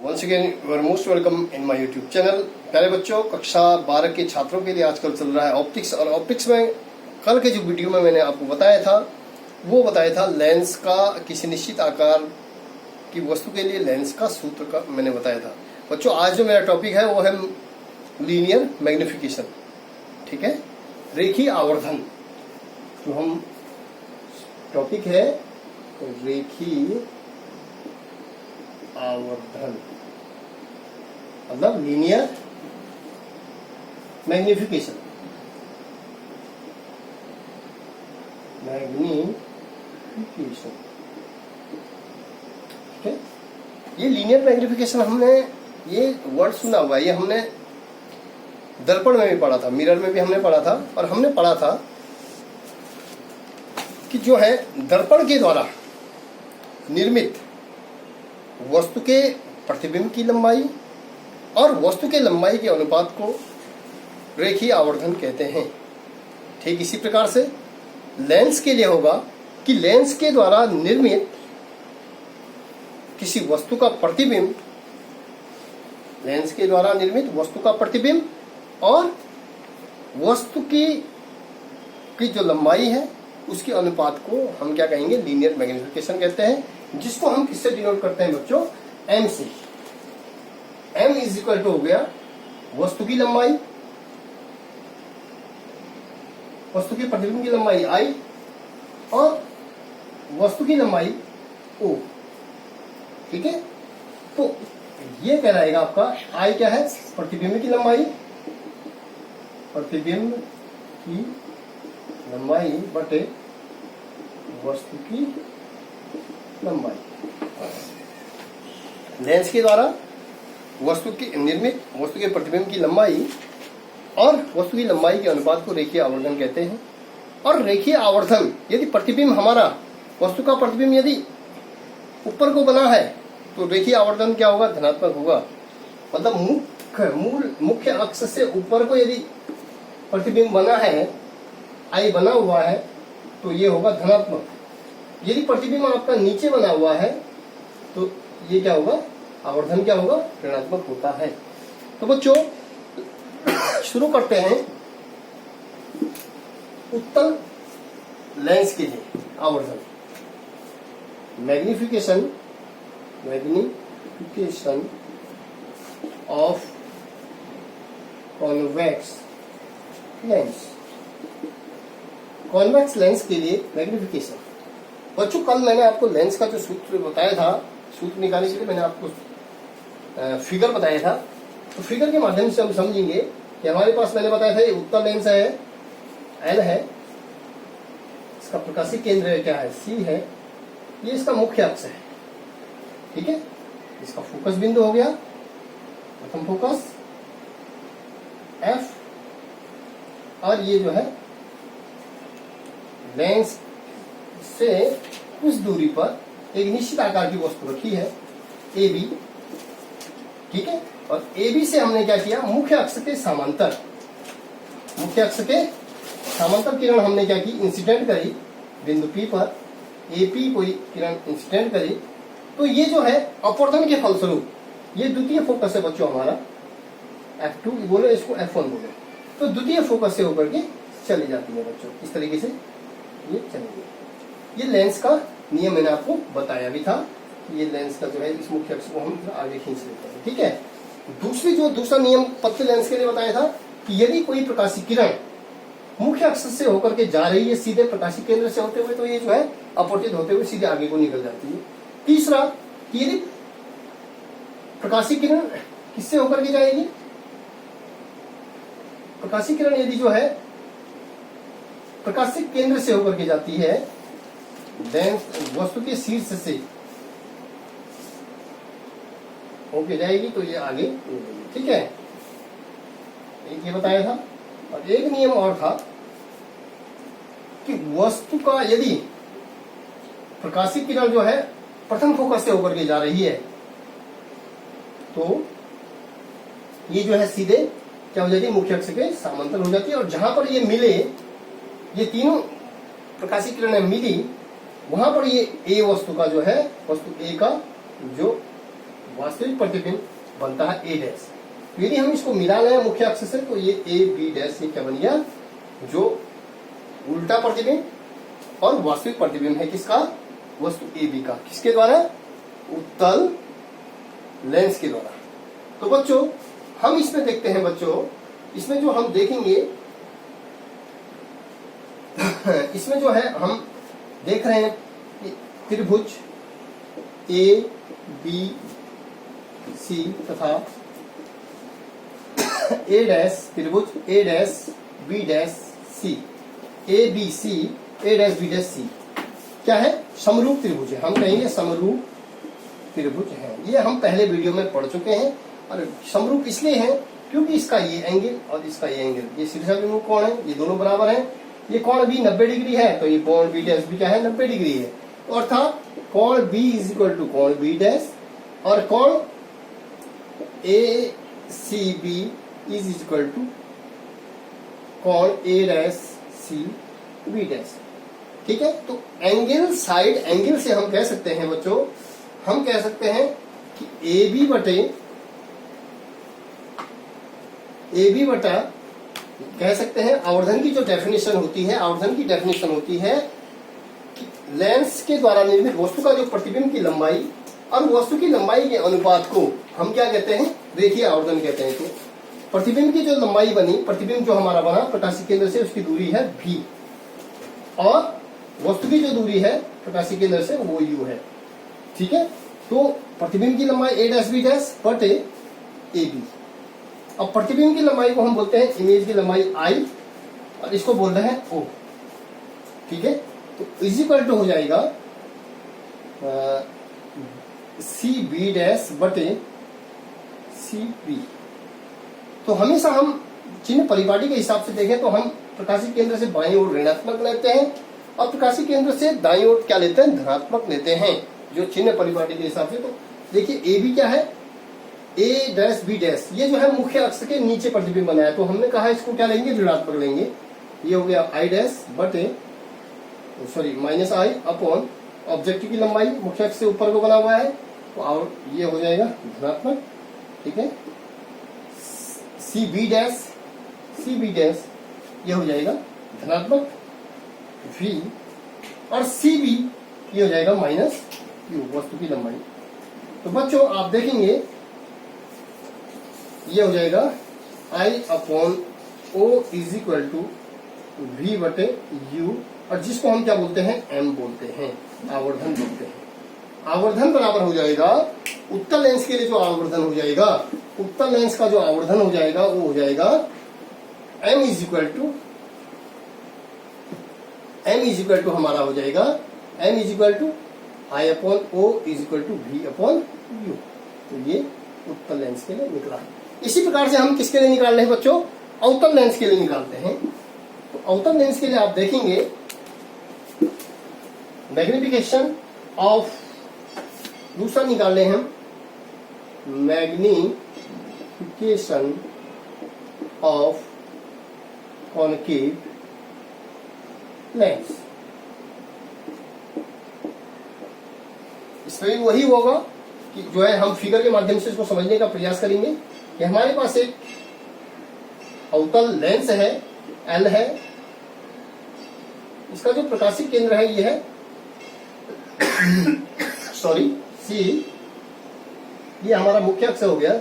Once again you are most welcome in my YouTube channel. प्यारे बच्चों, कक्षा 12 के छात्रों के लिए आजकल चल रहा है ऑप्टिक्स। और ऑप्टिक्स में कल के जो वीडियो में मैंने आपको बताया था लेंस का किसी निश्चित आकार की वस्तु के लिए लेंस का सूत्र का मैंने बताया था। बच्चों, आज जो मेरा टॉपिक है वो है लीनियर मैग्निफिकेशन। ठीक है, रेखीय आवर्धन। तो हम टॉपिक है रेखीय आवर्धन, मतलब लीनियर मैग्निफिकेशन। ठीक है, ये लीनियर मैग्निफिकेशन हमने ये वर्ड सुना हुआ है, ये हमने दर्पण में भी पढ़ा था, मिरर में भी हमने पढ़ा था। और हमने पढ़ा था कि जो है दर्पण के द्वारा निर्मित वस्तु के प्रतिबिंब की लंबाई और वस्तु के लंबाई के अनुपात को रेखीय आवर्धन कहते हैं। ठीक इसी प्रकार से लेंस के लिए होगा कि लेंस के द्वारा निर्मित किसी वस्तु का प्रतिबिंब, लेंस के द्वारा निर्मित वस्तु का प्रतिबिंब और वस्तु की जो लंबाई है उसके अनुपात को हम क्या कहेंगे, लीनियर मैग्निफिकेशन कहते हैं, जिसको हम किससे डिनोट करते हैं बच्चों, m से। m इज इक्वल टू हो गया वस्तु की लंबाई, वस्तु के प्रतिबिंब की लंबाई I और वस्तु की लंबाई O। ठीक है, तो ये कहलाएगा आपका I क्या है, प्रतिबिंब की लंबाई, प्रतिबिंब की लंबाई बटे वस्तु की लंबाई। लेंस के द्वारा वस्तु की निर्मित वस्तु के प्रतिबिंब की लंबाई और वस्तु की लंबाई के अनुपात को रेखीय आवर्धन कहते हैं। और रेखीय आवर्धन, यदि प्रतिबिंब हमारा, वस्तु का प्रतिबिंब यदि ऊपर को बना है तो रेखीय आवर्धन क्या होगा, धनात्मक होगा। मतलब मुख्य अक्ष से ऊपर को यदि प्रतिबिंब बना है, आई बना हुआ है, तो ये होगा धनात्मक। यदि प्रतिबिंब आपका नीचे बना हुआ है तो ये क्या होगा, आवर्धन क्या होगा, ऋणात्मक होता है। तो बच्चों शुरू करते हैं उत्तल लेंस के लिए आवर्धन। Magnification of convex lens. Convex lens के लिए मैग्निफिकेशन। बच्चों, कल मैंने आपको लेंस का जो सूत्र बताया था, सूत्र निकालने के लिए मैंने आपको फिगर बताया था। तो फिगर के माध्यम से हम समझेंगे कि हमारे पास, मैंने बताया था ये उत्तल लेंस है, एल है, इसका प्रकाशिक केंद्र क्या है, सी है, ये इसका मुख्य अक्ष है। ठीक है, इसका फोकस बिंदु हो गया, प्रथम फोकस एफ, और ये जो है लेंस से कुछ दूरी पर एक निश्चित आकार की वस्तु रखी है, ए बी। ठीक है, और ए बी से हमने क्या किया, मुख्य अक्ष के समांतर, मुख्य अक्ष के समांतर किरण हमने क्या की, इंसिडेंट करी बिंदु पी पर, ए पी कोई किरण इंसिडेंट करी। तो ये जो है अपवर्तन के फलस्वरूप ये द्वितीय फोकस है बच्चों हमारा, F2 बोले, इसको F1 बोले। तो द्वितीय फोकस से होकर के चली जाती है बच्चों, इस तरीके से ये चलेगी। ये लेंस का नियम मैंने आपको बताया भी था। ये लेंस का जो है इस मुख्य अक्ष को हम आगे खींच लेते हैं। ठीक है, दूसरा नियम पतले लेंस के लिए बताया था कि यदि कोई प्रकाशिक किरण मुख्य अक्ष से होकर के जा रही है सीधे प्रकाशिक केंद्र से होते हुए, तो ये जो है अपवर्तित होते हुए सीधे आगे को निकल जाती है। तीसरा, यदि प्रकाशिक किरण किससे होकर के जाएगी, प्रकाशिक किरण यदि जो है प्रकाशिक केंद्र से होकर के जाती है, वस्तु के शीर्ष से होके जाएगी, तो ये आगे। ठीक है, एक ये बताया था। और एक नियम और था कि वस्तु का यदि प्रकाशिक किरण जो है प्रथम फोकस से होकर के जा रही है, तो ये जो है सीधे क्या हो जाती है, मुख्य अक्ष के समांतर हो जाती है। और जहां पर ये मिले, ये तीनों प्रकाशिक किरणें मिली, वहां पर ये ए वस्तु का जो है, वस्तु ए का जो वास्तविक प्रतिबिंब बनता है ए डैश। यदि हम इसको मिला लें मुख्य अक्ष से तो ये ए बी डैश ये क्या बन गया, जो उल्टा प्रतिबिंब और वास्तविक प्रतिबिंब है किसका, वस्तु ए बी का, किसके द्वारा, उत्तल लेंस के द्वारा। तो बच्चों हम इसमें देखते हैं, बच्चों इसमें जो हम देखेंगे इसमें जो है हम देख रहे हैं त्रिभुज ए बी सी तथा ए डैश, त्रिभुज A dash B dash C, A B C A dash B dash C क्या है, समरूप त्रिभुज है। हम कहेंगे समरूप त्रिभुज है। ये हम पहले वीडियो में पढ़ चुके हैं। और समरूप इसलिए है क्योंकि इसका ये एंगल और इसका ये एंगल, ये शीर्षाभिमुख कोण है, ये दोनों बराबर हैं। ये कोण भी 90 डिग्री है तो ये कोण बी डैश भी क्या है, 90 डिग्री है। अर्थात कोण बी इज इक्वल टू कोण बी डैश और कोण A C B is equal to कोण A dash C B dash. ठीक है, तो एंगल साइड एंगल से हम कह सकते हैं बच्चों, हम कह सकते हैं कि ए बी बटा कह सकते हैं आवर्धन की जो डेफिनेशन होती है, आवर्धन की डेफिनेशन होती है कि लेंस के द्वारा निर्मित वस्तु का जो प्रतिबिंब की लंबाई और वस्तु की लंबाई के अनुपात को हम क्या कहते हैं, रेखीय आवर्धन कहते हैं। तो प्रतिबिंब की जो लंबाई बनी, प्रतिबिंब जो हमारा बना प्रकाशीय केंद्र से, उसकी दूरी है v और वस्तु की जो दूरी है प्रकाशीय केंद्र से वो u है। ठीक है, तो प्रतिबिंब की लंबाई a डैश b डैश बटे ए बी। अब प्रतिबिंब की लंबाई को हम बोलते हैं इमेज की लंबाई I और इसको बोल रहे हैं O। ठीक है, तो इज इक्वल टू हो जाएगा सी बी डैश बटे सी बी। तो हमेशा हम चिन्ह परिपाटी के हिसाब से देखें तो हम प्रकाशीय केंद्र से बाईं ओर ऋणात्मक लेते हैं और प्रकाशीय केंद्र से दाईं ओर क्या लेते हैं, धनात्मक लेते हैं, जो चिन्ह परिपाटी के हिसाब से। तो देखिए ए बी क्या है, ए डैश बी डैश, ये जो है मुख्य अक्ष के नीचे प्रतिबिंब बनाया, तो हमने कहा इसको क्या लेंगे, ऋणात्मक लेंगे। ये हो गया आई डैश बटे माइनस आई अपॉन ऑब्जेक्ट की लंबाई मुख्य अक्ष से ऊपर को बना हुआ है, तो और ये हो जाएगा धनात्मक। ठीक है, सी बी डैश ये हो जाएगा धनात्मक v और सी बी ये हो जाएगा माइनस यू, वस्तु की लंबाई। तो बच्चों आप देखेंगे ये हो जाएगा I upon O is equal to V बटे U, और जिसको हम क्या बोलते हैं, M बोलते हैं, आवर्धन बोलते हैं। आवर्धन बराबर हो जाएगा उत्तल लेंस के लिए जो आवर्धन हो जाएगा, उत्तल लेंस का जो आवर्धन हो जाएगा वो हो जाएगा M इज इक्वल टू हमारा हो जाएगा M is equal to I upon O is equal to V upon U। तो ये उत्तल लेंस के लिए निकला। इसी प्रकार से हम किसके लिए निकाल रहे हैं बच्चों, अवतल लेंस के लिए निकालते हैं। तो अवतल लेंस के लिए आप देखेंगे मैग्निफिकेशन ऑफ, दूसरा निकाल रहे हैं हम मैग्निफिकेशन ऑफ कॉनकेव लेंस। इसमें वही होगा कि जो है हम फिगर के माध्यम से इसको समझने का प्रयास करेंगे कि हमारे पास एक अवतल लेंस है, L है, इसका जो प्रकाशिक केंद्र है ये है C, ये हमारा मुख्य अक्ष हो गया।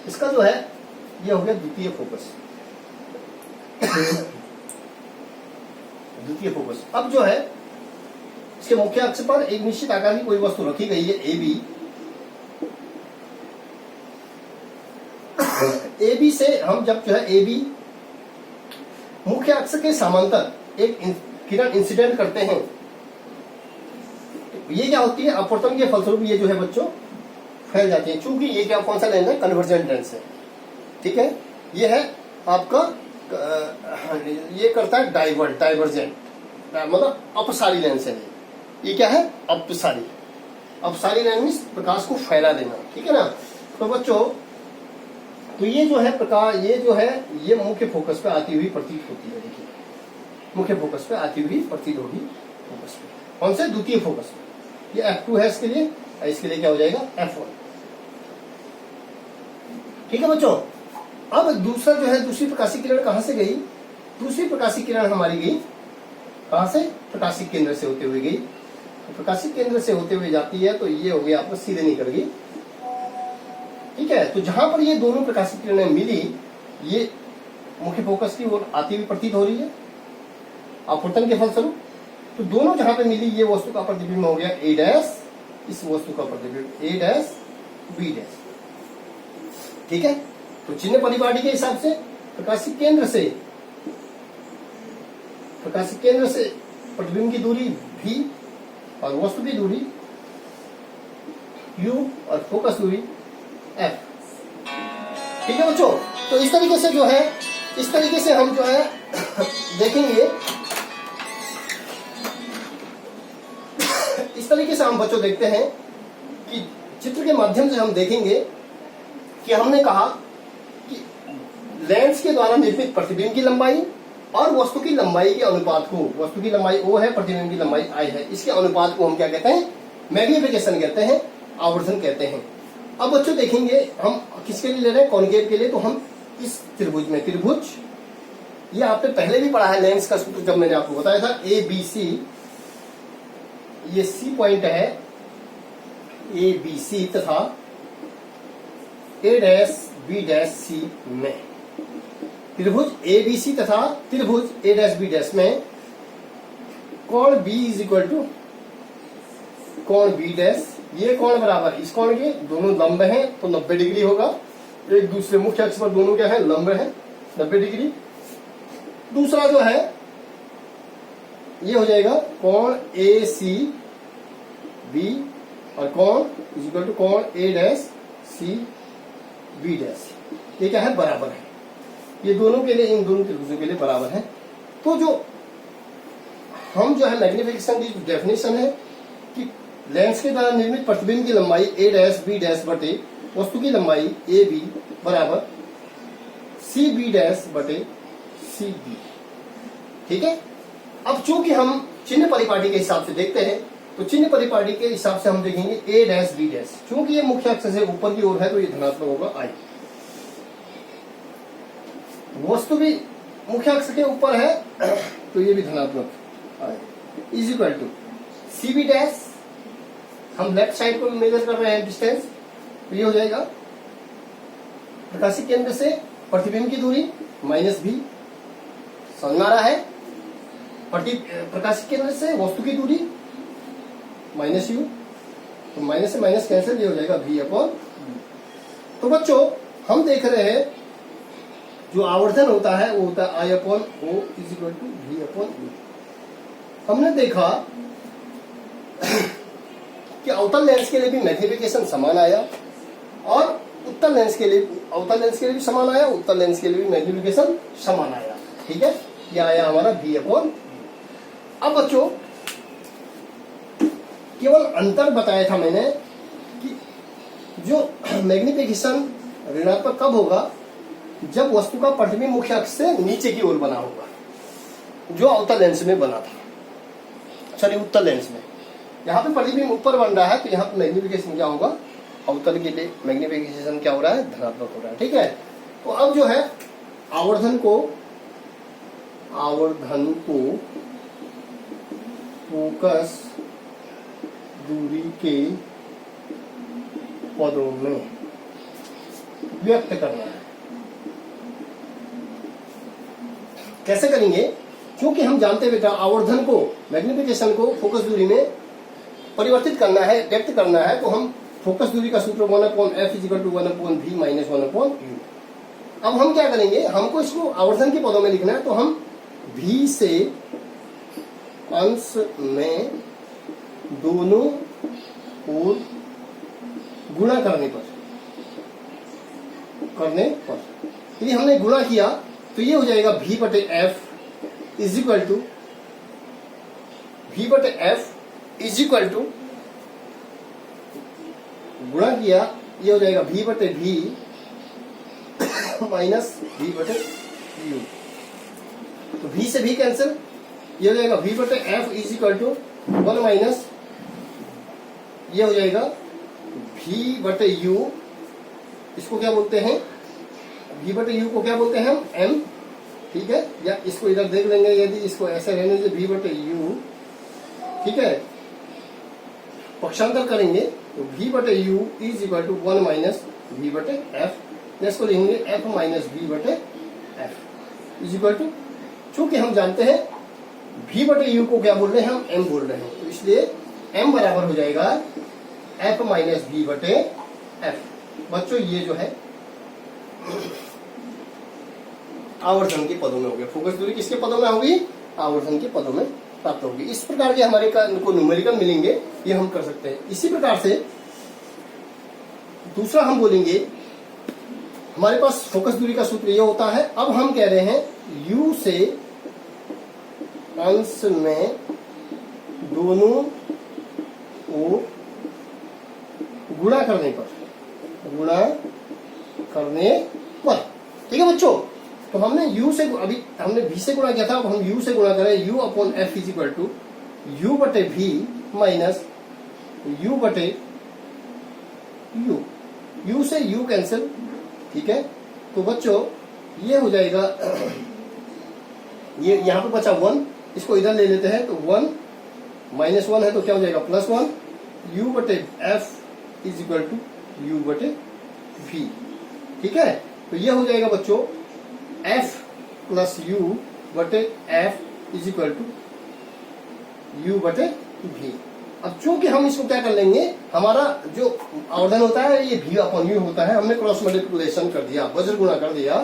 इसका जो है ये हो गया द्वितीय फोकस। अब जो है इसके मुख्य अक्ष पर एक निश्चित आकार की कोई वस्तु रखी गई है ए बी से हम जब जो है ए बी मुख्य अक्ष के समांतर एक किरण इंसिडेंट करते हैं, तो ये क्या होती है, अपवर्तन के फलस्वरूप ये जो है बच्चों फैल जाती है। चूंकि ये क्या कौन सा लेंस है, कन्वर्जेंट लेंस है। ठीक है, ये है आपका ये करता है डाइवर्जेंट, मतलब अपसारी लेंस है। ये क्या है, अपसारी लेंस प्रकाश को फैला देना। ठीक है ना। तो बच्चों तो ये जो है प्रकाश, ये जो है ये मुख्य फोकस पे आती हुई प्रतीत होती है। देखिए मुख्य फोकस पे आती हुई प्रतीत होगी, फोकस पे कौन से, द्वितीय फोकस पे। ये F2 है इसके लिए, और इसके लिए क्या हो जाएगा F1। ठीक है बच्चों। अब दूसरा जो है, दूसरी प्रकाशिक किरण कहां से गई? दूसरी प्रकाशिक किरण हमारी गई कहां से? प्रकाशिक केंद्र से होते हुए गई। तो प्रकाशिक केंद्र से होते हुए जाती है तो ये हो गया आपको सीधे निकल गई। ठीक है, तो जहां पर ये दोनों प्रकाशिक किरणें मिली, ये मुख्य फोकस की ओर आती हुई प्रतीत हो रही है अपवर्तन के फलस्वरूप। तो दोनों जहां पे मिली, ये वस्तु का प्रतिबिंब हो गया A डैश, इस वस्तु का प्रतिबिंब A डैश B डैश। ठीक है, तो चिन्ह परिपाटी के हिसाब से प्रकाशिक केंद्र से प्रतिबिंब की दूरी V और वस्तु की दूरी U और फोकस दूरी F। ठीक है बच्चों, तो इस तरीके से जो है, इस तरीके से हम जो है देखेंगे, इस तरीके से हम बच्चों देखते हैं कि चित्र के माध्यम से हम देखेंगे कि हमने कहा कि लेंस के द्वारा निर्मित प्रतिबिंब की लंबाई और वस्तु की लंबाई के अनुपात को, वस्तु की लंबाई O है, प्रतिबिंब की लंबाई I है, इसके अनुपात को हम क्या कहते हैं? मैग्निफिकेशन कहते हैं, आवर्धन कहते हैं। अब बच्चों देखेंगे हम किसके लिए ले रहे हैं? कॉन्केव के लिए। तो हम इस त्रिभुज में, त्रिभुज ये आपने पहले भी पढ़ा है, लेंस का सूत्र जब मैंने आपको बताया था, ABC, ये C पॉइंट है ABC तथा A dash B dash C में, त्रिभुज ABC तथा त्रिभुज A डैश B डैश में कोण B इज इक्वल टू कोण B डैश, ये कोण बराबर इस कोण के, दोनों लंब हैं तो 90 डिग्री होगा, एक दूसरे मुख्य अक्ष पर दोनों क्या है? लंब है, 90 डिग्री। दूसरा जो है ये हो जाएगा कोण ACB और कोण इज इक्वल टू कोण A डैश CB डैश, ये क्या है? बराबर है। ये दोनों के लिए, इन दोनों त्रिभुजों के लिए बराबर है। तो जो हम जो है मैग्निफिकेशन की डेफिनेशन है कि लेंस के द्वारा निर्मित प्रतिबिंब की लंबाई A डैश B डैश बटे वस्तु की लंबाई AB बराबर CB डैश बटे CB। ठीक है, अब चूंकि हम चिन्ह परिपाटी के हिसाब से देखते हैं, तो चिन्ह परिपाटी के हिसाब से हम देखेंगे A डैश B डैश, चूंकि ये मुख्य अक्ष से ऊपर की ओर है तो ये धनात्मक होगा I। वस्तु भी मुख्य अक्ष के ऊपर है तो ये भी धनात्मक I is equal to CB dash, हम लेफ्ट साइड को मेजर कर रहे हैं डिस्टेंस, तो ये हो जाएगा प्रकाशिक केंद्र से प्रतिबिंब की दूरी माइनस B, समझ में आ रहा है? प्रकाशिक केंद्र से वस्तु की दूरी माइनस U, तो माइनस से माइनस कैंसिल, ये हो जाएगा V अपॉन। तो बच्चों हम देख रहे हैं जो आवर्धन होता है वो होता है I upon O is equal to V upon U। हमने देखा कि अवतल लेंस के लिए भी मैग्निफिकेशन समान आया और उत्तल लेंस के लिए, अवतल लेंस के लिए भी समान आया, उत्तल लेंस के लिए भी मैग्निफिकेशन समान आया। ठीक है, ये आया हमारा V अपॉन। अब बच्चों केवल अंतर बताया था मैंने कि जो मैग्निफिकेशन ऋणात्मक कब होगा? जब वस्तु का प्रतिबिंब मुख्य अक्ष से नीचे की ओर बना होगा, जो अवतल लेंस में बना था, सॉरी उत्तल लेंस में। यहाँ पे प्रतिबिंब ऊपर बन रहा है तो यहाँ पे मैग्निफिकेशन क्या होगा? अवतल के लिए मैग्निफिकेशन क्या हो रहा है? धनात्मक हो रहा है। ठीक है, तो अब जो है आवर्धन को फोकस दूरी के पदों में व्यक्त करना है। कैसे करेंगे? क्योंकि हम जानते हैं बेटा आवर्धन को, मैग्निफिकेशन को फोकस दूरी में परिवर्तित करना है, व्यक्त करना है, तो हम फोकस दूरी का सूत्र 1/f is equal to 1/v minus 1/u। अब हम क्या करेंगे? हमको इसको आवर्धन के पदों में लिखना है, तो हम v से अंश में दोनों ओर गुणा करने पर यदि हमने गुणा किया तो ये हो जाएगा v बटे f इज इक्वल टू गुणा किया, ये हो जाएगा v बटे v माइनस v बटे u। तो v से v कैंसिल, ये हो जाएगा v बटे f is equal to 1 minus ये हो जाएगा v बटे u, इसको क्या बोलते हैं, v बटे u को क्या बोलते हैं हम, m, ठीक है। या इसको इधर देख लेंगे, यदि इसको ऐसे रहने से v बटे u, ठीक है, पक्षांतर करेंगे तो v बटे u is equal to 1 minus v बटे f, इसको लिखेंगे f माइनस v बटे f इज इक्वल टू, चूंकि हम जानते हैं v बटे u को क्या बोल रहे हैं हम, m बोल रहे हैं, तो इसलिए m बराबर हो जाएगा f माइनस v बटे f। बच्चों ये जो है आवर्धन के पदों में हो गया, फोकस दूरी किसके पदों में होगी, आवर्धन के पदों में प्राप्त होगी। इस प्रकार के हमारे को न्यूमेरिकल मिलेंगे, ये हम कर सकते हैं। इसी प्रकार से दूसरा हम बोलेंगे, हमारे पास फोकस दूरी का सूत्र ये होता है। अब हम कह रहे हैं u से अंश में दोनों को गुणा करने पर, ठीक है बच्चों। तो हमने u से, अभी हमने v से गुणा किया था, अब हम u से गुणा करें, u upon f is equal to u बटे v माइनस u बटे u, u से u कैंसिल, ठीक है। तो बच्चों ये हो जाएगा, ये यहां पे बचा 1, इसको इधर ले लेते हैं, तो 1 माइनस 1 है तो क्या हो जाएगा +1, u बटे f is equal to u बटे v, ठीक है। तो ये हो जाएगा बच्चों f प्लस u बटे f is equal to u बटे v। अब चूंकि हम इसको क्या कर लेंगे, हमारा जो आवर्धन होता है ये v अपॉन u होता है, हमने क्रॉस मल्टीप्लिकेशन कर दिया, वज्र गुणा कर दिया,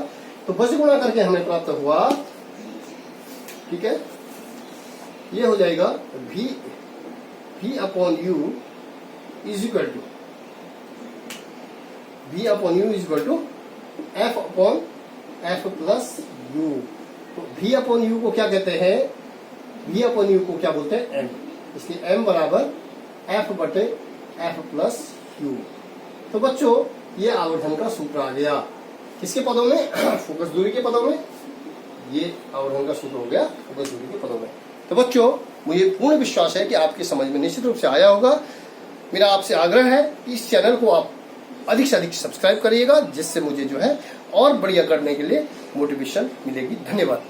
तो वज्र गुणा करके हमें प्राप्त हुआ, ठीक है। ये हो जाएगा v upon u is equal to f upon f plus u। तो v अपॉन u को क्या कहते हैं, v अपॉन u को क्या बोलते हैं, m, इसलिए m बराबर f बटे f प्लस u। तो बच्चों ये आवर्धन का सूत्र आ गया, किसके पदों में, फोकस दूरी के पदों में, ये आवर्धन का सूत्र हो गया फोकस दूरी के पदों में। तो बच्चों मुझे पूर्ण विश्वास है कि आपकी समझ में निश्चित रूप से आया होगा। मेरा आपसे आग्रह है कि इस चैनल को आप अधिक से अधिक सब्सक्राइब करिएगा, जिससे मुझे जो है और बढ़िया करने के लिए मोटिवेशन मिलेगी। धन्यवाद।